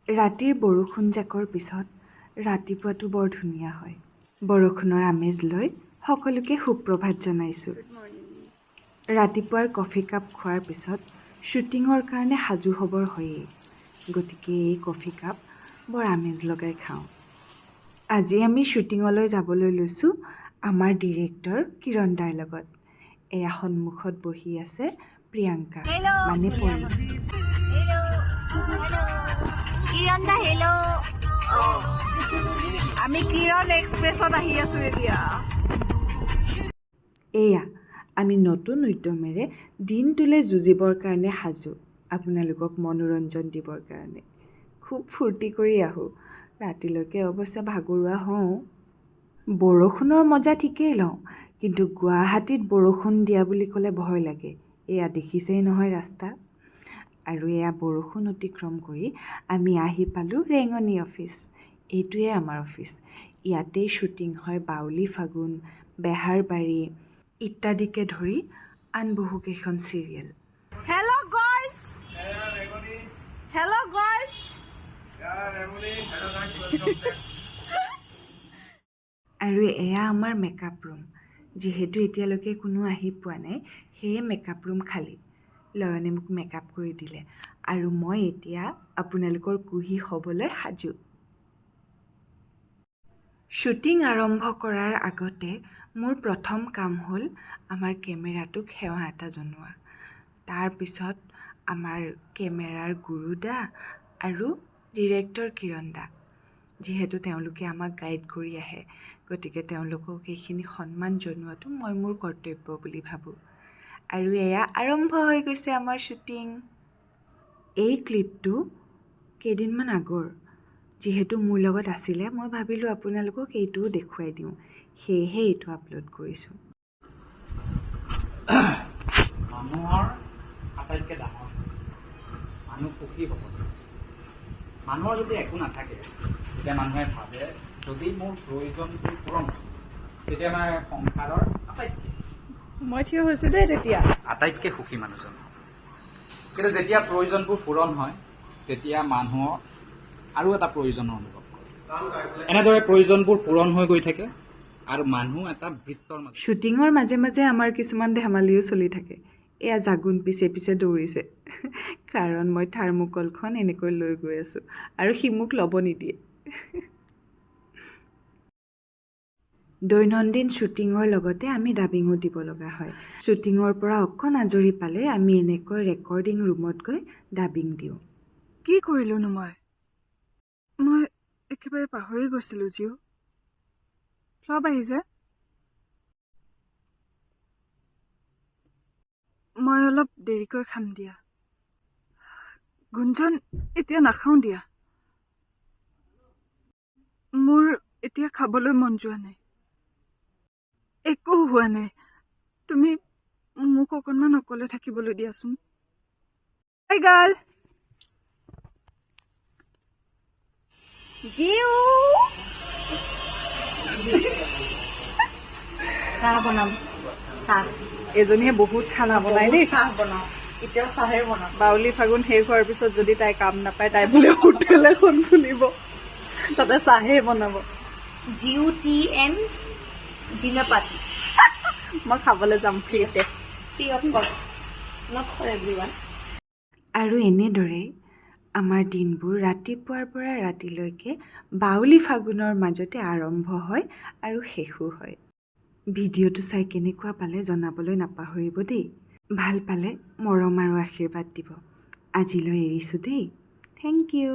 ৰাতিৰ বৰষুণ জাকৰ পিছত ৰাতিপুৱাটো বৰ ধুনীয়া হয়। বৰষুণৰ আমেজ লৈ সকলোকে সুপ্ৰভাত জনাইছোঁ। ৰাতিপুৱাৰ কফি কাপ খোৱাৰ পিছত শ্বুটিঙৰ কাৰণে সাজু হ'বৰ হয়েই। গতিকে এই কফি কাপ বৰ আমেজ লগাই খাওঁ। আজি আমি শ্বুটিঙলৈ যাবলৈ লৈছোঁ আমাৰ ডিৰেক্টৰ কিৰণ দাৰ লগত। এয়া সন্মুখত বহি আছে প্ৰিয়ংকা, মানে পৰি। কিৰণ দা হেল্ল'। আমি কিৰণ এক্সপ্ৰেছত আহি আছো এতিয়া। এয়া আমি নতুন উদ্যমেৰে দিনটোলৈ যুঁজিবৰ কাৰণে সাজু, আপোনালোকক মনোৰঞ্জন দিবৰ কাৰণে। খুব ফূৰ্তি কৰি আহোঁ, ৰাতিলৈকে অৱশ্যে ভাগৰুৱা হওঁ। বৰষুণৰ মজা ঠিকেই লওঁ, কিন্তু গুৱাহাটীত বৰষুণ দিয়া বুলি ক'লে ভয় লাগে। এয়া দেখিছেই নহয় ৰাস্তা। আৰু এয়া বৰষুণ অতিক্ৰম কৰি আমি আহি পালোঁ ৰেঙনি অফিচ। এইটোৱে আমাৰ অফিচ। ইয়াতেই শ্বুটিং হয় বাউলী ফাগুন, বেহাৰবাৰী ইত্যাদিকে ধৰি আন বহুকেইখন serial. Hello' guys. Hello' guys. আৰু এয়া আমাৰ মেকআপ ৰুম। যিহেতু এতিয়ালৈকে কোনো আহি পোৱা নাই, সেয়ে মেকআপ ৰুম খালী। লয়নে মোক মেকআপ কৰি দিলে আৰু মই এতিয়া আপোনালোকৰ কুহি হ'বলৈ সাজু। শ্বুটিং আৰম্ভ কৰাৰ আগতে মোৰ প্ৰথম কাম হ'ল আমাৰ কেমেৰাটোক সেৱা এটা জনোৱা। তাৰপিছত আমাৰ কেমেৰাৰ গুৰু দা আৰু ডিৰেক্টৰ কিৰণ দা। যিহেতু তেওঁলোকে আমাক গাইড কৰি আহে, গতিকে তেওঁলোকক এইখিনি সন্মান জনোৱাটো মই মোৰ কৰ্তব্য বুলি ভাবোঁ। আৰু এয়া আৰম্ভ হৈ গৈছে আমাৰ শ্বুটিং। এই ক্লিপটো কেইদিনমান আগৰ। যিহেতু মোৰ লগত আছিলে, মই ভাবিলোঁ আপোনালোকক এইটোও দেখুৱাই দিওঁ, সেয়েহে এইটো আপলোড কৰিছোঁ। মানুহৰ আটাইতকৈ ডাঙৰ মানুহ সুখী হ'ব। মানুহৰ যদি একো নাথাকে, তেতিয়া মানুহে ভাবে যদি মোৰ প্ৰয়োজনবোৰ পূৰণ হয়, তেতিয়া মানে সংসাৰৰ মই থিয় হৈছোঁ দেই তেতিয়া। আটাইতকৈ সুখী মানুহজন। কিন্তু যেতিয়া প্ৰয়োজনবোৰ পূৰণ হয়, তেতিয়া মানুহৰ আৰু এটা প্ৰয়োজনৰ অনুভৱ কৰে। এনেদৰে প্ৰয়োজনবোৰ পূৰণ হৈ গৈ থাকে আৰু মানুহ এটা বৃত্তৰ মাজত। শ্বুটিঙৰ মাজে মাজে আমাৰ কিছুমান ধেমালিও চলি থাকে। এয়া জাগুন পিছে পিছে দৌৰিছে, কাৰণ মই থাৰ্মোকলখন এনেকৈ লৈ গৈ আছোঁ আৰু সি মোক ল'ব নিদিয়ে। দৈনন্দিন শ্বুটিঙৰ লগতে আমি ডাবিঙো দিব লগা হয়। শ্বুটিঙৰ পৰা অকণ আজৰি পালে আমি এনেকৈ ৰেকৰ্ডিং ৰুমত গৈ ডাবিং দিওঁ। কি কৰিলোনো মই একেবাৰে পাহৰি গৈছিলোঁ জিও। ফ্লপ আহিছে। মই অলপ দেৰিকৈ খাম দিয়া। গুঞ্জন এতিয়া নাখাওঁ দিয়া। মোৰ এতিয়া খাবলৈ মন যোৱা নাই। একো হোৱা নাই। তুমি মোক অকণমান অকলে থাকিবলৈ দিয়াচোন। এই গাল জিও। চাহ বনাম। চাহ এজনীয়ে বহুত খানা বনাই দেই। চাহ বনাওঁ, এতিয়াও চাহে বনাম। বাউলী ফাগুন শেষ হোৱাৰ পিছত যদি তাই কাম নাপায়, তাই বোলে হোটেল এখন খুলিব, তাতে চাহে বনাব। GUTN dinner party. মই খাবলৈ যাম ফ্ৰীতে। Free of cost. Not for everyone. আৰু এনেদৰেই আমাৰ দিনবোৰ ৰাতিপুৱাৰ পৰা ৰাতিলৈকে বাউলী ফাগুনৰ মাজতে আৰম্ভ হয় আৰু শেষো হয়। ভিডিঅ'টো চাই কেনেকুৱা পালে জনাবলৈ নাপাহৰিব দেই। ভাল পালে মৰম আৰু আশীৰ্বাদ দিব। আজিলৈ এৰিছোঁ দেই। Thank U.